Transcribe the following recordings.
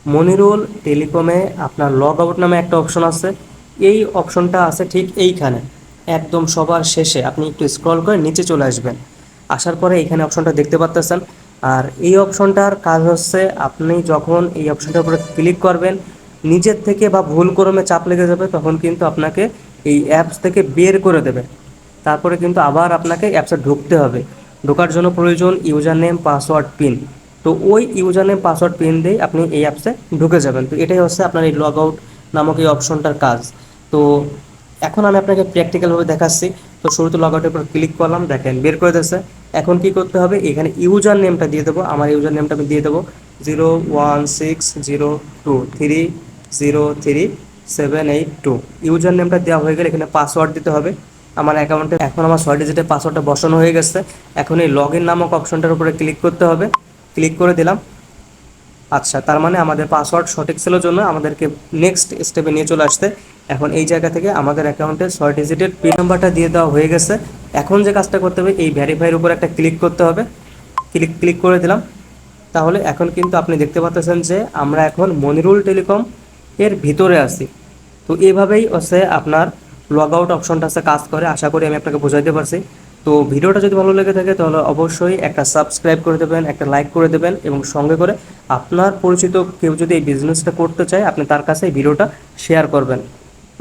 মনিরুল টেলিকমে আপনার log out নামে একটা অপশন আছে। এই অপশনটা আছে ঠিক এইখানে, একদম সবার শেষে। আপনি একটু স্ক্রল করে নিচে চলে আসবেন, আসার পরে এইখানে অপশনটা দেখতে পাচ্তেছেন। আর এই অপশনটার কাজ হচ্ছে, আপনি যখন এই অপশনটার উপরে ক্লিক করবেন, নিজের থেকে বা ভুল ক্রমে চাপ লেগে যাবে, তখন কিন্তু আপনাকে এই অ্যাপস থেকে বের করে দেবে। তারপরে কিন্তু আবার আপনাকে অ্যাপসে ঢুকতে হবে। ঢোকার জন্য প্রয়োজন ইউজার নেম, পাসওয়ার্ড, পিন। তো ওই ইউজার নেম, পাসওয়ার্ড, পিন দিয়ে আপনি এই অ্যাপসে ঢুকে যাবেন। তো এটাই হচ্ছে আপনার এই লগ আউট নামক এই অপশনটার কাজ। তো এখন আমি আপনাকে প্র্যাকটিক্যালভাবে দেখাচ্ছি। তো শুরুতে লগ আউটের উপর ক্লিক করলাম, দেখেন বের করে দিয়েছে। এখন কি করতে হবে, এখানে ইউজার নেমটা দিয়ে দেবো। আমার ইউজার নেমটা আমি দিয়ে দেবো 0160230782। ইউজার নেমটা দেওয়া হয়ে গেলে এখানে পাসওয়ার্ড দিতে হবে আমার অ্যাকাউন্টে। এখন আমার 6 ডিজিটের পাসওয়ার্ডটা বসানো হয়ে গেছে। এখন এই লগ ইন নামক অপশনটার উপরে ক্লিক করতে হবে। ক্লিক করে দিলাম। আচ্ছা, তার মানে আমাদের পাসওয়ার্ড সঠিক ছিল জন্য আমাদেরকে নেক্সট স্টেপে নিয়ে চলে আসতে। এখন এই জায়গা থেকে আমাদের অ্যাকাউন্টে 6 ডিজিটের পিন নাম্বারটা দিয়ে দেওয়া হয়ে গেছে। এখন যে কাজটা করতে হবে, এই ভেরিফাইয়ের উপর একটা ক্লিক করতে হবে। ক্লিক করে দিলাম। তাহলে এখন কিন্তু আপনি দেখতে পাচ্ছেন যে আমরা এখন মনিরুল টেলিকম এর ভিতরে আছি। তো এইভাবেই হচ্ছে আপনার লগ আউট অপশনটা আছে কাজ করে। আশা করি আমি আপনাকে বোঝাইতে পারছি। তো ভিডিওটা যদি ভালো লেগে থাকে তাহলে অবশ্যই একটা সাবস্ক্রাইব করে দেবেন, একটা লাইক করে দেবেন, এবং সঙ্গে করে আপনার পরিচিত কেউ যদি এই বিজনেসটা করতে চায়, আপনি তার কাছে এই ভিডিওটা শেয়ার করবেন।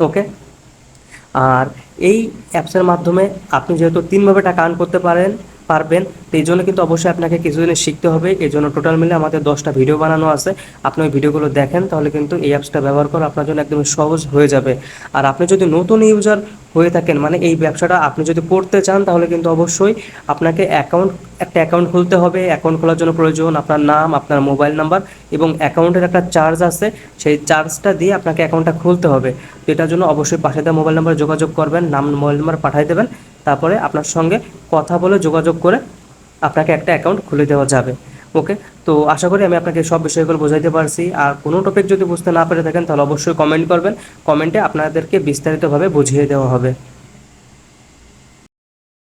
ওকে। আর এই অ্যাপসের মাধ্যমে আপনি যেহেতু 3ভাবে টাকা আর্ন করতে পারবেন, তো এই জন্য কিন্তু অবশ্যই আপনাকে কিছু জিনিস শিখতে হবে। এই জন্য টোটাল মিলে আমাদের 10টা ভিডিও বানানো আছে। আপনি ওই ভিডিওগুলো দেখেন, তাহলে কিন্তু এই অ্যাপসটা ব্যবহার করা আপনার জন্য একদম সহজ হয়ে যাবে। আর আপনি যদি নতুন ইউজার হয়ে থাকেন, মানে এই ব্যবসাটা আপনি যদি করতে চান, তাহলে কিন্তু অবশ্যই আপনাকে একটা অ্যাকাউন্ট খুলতে হবে। অ্যাকাউন্ট খোলার জন্য প্রয়োজন আপনার নাম, আপনার মোবাইল নাম্বার, এবং অ্যাকাউন্টের একটা চার্জ আছে, সেই চার্জটা দিয়ে আপনাকে অ্যাকাউন্টটা খুলতে হবে। তো এটার জন্য অবশ্যই পাশে দেওয়া মোবাইল নাম্বারে যোগাযোগ করবেন, নাম মোবাইল নাম্বার পাঠিয়ে দেবেন। তারপরে আপনার সঙ্গে কথা বলে যোগাযোগ করে আপনাকে একটা অ্যাকাউন্ট খুলে দেওয়া যাবে। ওকে। তো আশা করি আমি আপনাকে সব বিষয়গুলো বোঝাইতে পারছি। আর কোনো টপিক যদি বুঝতে না পেরে থাকেন, তাহলে অবশ্যই কমেন্ট করবেন। কমেন্টে আপনাদেরকে বিস্তারিতভাবে বুঝিয়ে দেওয়া হবে।